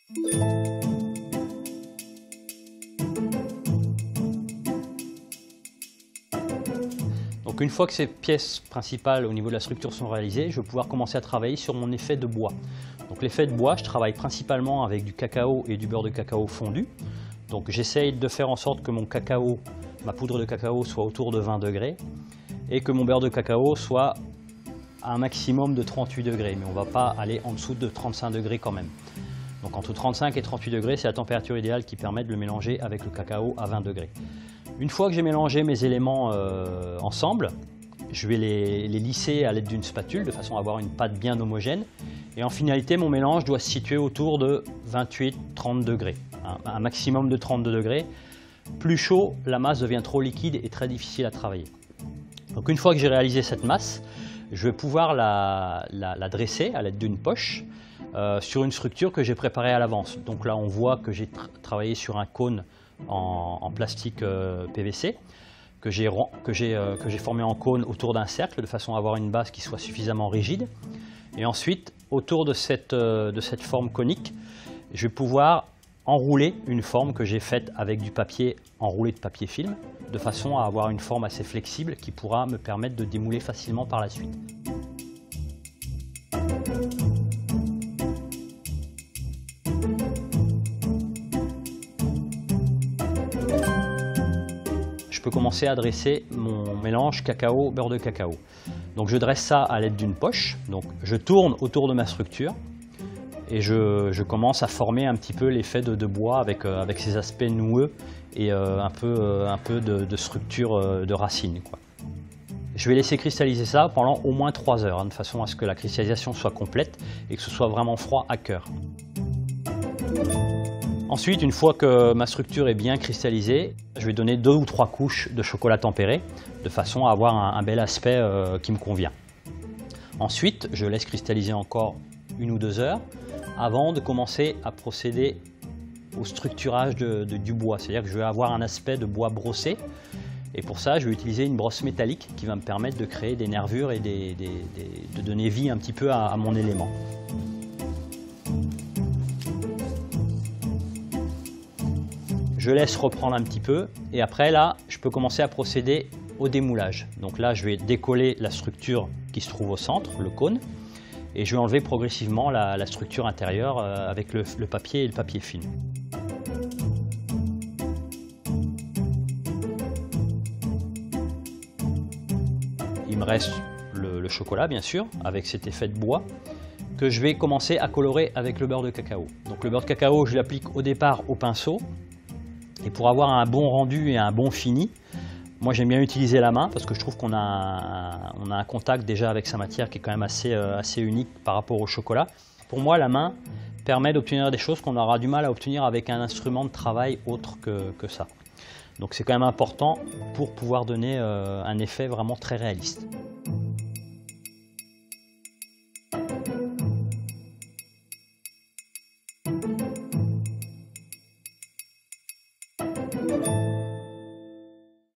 Donc une fois que ces pièces principales au niveau de la structure sont réalisées, je vais pouvoir commencer à travailler sur mon effet de bois. Donc l'effet de bois, je travaille principalement avec du cacao et du beurre de cacao fondu. Donc j'essaye de faire en sorte que mon cacao, ma poudre de cacao soit autour de 20 degrés et que mon beurre de cacao soit à un maximum de 38 degrés, mais on ne va pas aller en dessous de 35 degrés quand même. Donc entre 35 et 38 degrés, c'est la température idéale qui permet de le mélanger avec le cacao à 20 degrés. Une fois que j'ai mélangé mes éléments ensemble, je vais les lisser à l'aide d'une spatule de façon à avoir une pâte bien homogène. Et en finalité, mon mélange doit se situer autour de 28-30 degrés, un maximum de 32 degrés. Plus chaud, la masse devient trop liquide et très difficile à travailler. Donc une fois que j'ai réalisé cette masse, je vais pouvoir la dresser à l'aide d'une poche sur une structure que j'ai préparée à l'avance. Donc là, on voit que j'ai travaillé sur un cône en plastique PVC que j'ai formé en cône autour d'un cercle de façon à avoir une base qui soit suffisamment rigide. Et ensuite, autour de cette forme conique, je vais pouvoir enrouler une forme que j'ai faite avec du papier enroulé de papier film, de façon à avoir une forme assez flexible qui pourra me permettre de démouler facilement par la suite. Je peux commencer à dresser mon mélange cacao-beurre de cacao. Donc je dresse ça à l'aide d'une poche, donc je tourne autour de ma structure et je commence à former un petit peu l'effet de bois avec ses aspects noueux et un peu de structure de racines, quoi. Je vais laisser cristalliser ça pendant au moins 3 heures, de façon à ce que la cristallisation soit complète et que ce soit vraiment froid à cœur. Ensuite, une fois que ma structure est bien cristallisée, je vais donner 2 ou 3 couches de chocolat tempéré de façon à avoir un bel aspect qui me convient. Ensuite, je laisse cristalliser encore 1 ou 2 heures avant de commencer à procéder au structurage du bois. C'est-à-dire que je vais avoir un aspect de bois brossé et pour ça, je vais utiliser une brosse métallique qui va me permettre de créer des nervures et de donner vie un petit peu à mon élément. Je laisse reprendre un petit peu et après là, je peux commencer à procéder au démoulage. Donc là, je vais décoller la structure qui se trouve au centre, le cône, et je vais enlever progressivement la structure intérieure avec le papier et le papier film. Il me reste le chocolat, bien sûr, avec cet effet de bois, que je vais commencer à colorer avec le beurre de cacao. Donc le beurre de cacao, je l'applique au départ au pinceau. Et pour avoir un bon rendu et un bon fini, moi j'aime bien utiliser la main parce que je trouve qu'on a un contact déjà avec sa matière qui est quand même assez unique par rapport au chocolat. Pour moi, la main permet d'obtenir des choses qu'on aura du mal à obtenir avec un instrument de travail autre que ça. Donc c'est quand même important pour pouvoir donner un effet vraiment très réaliste.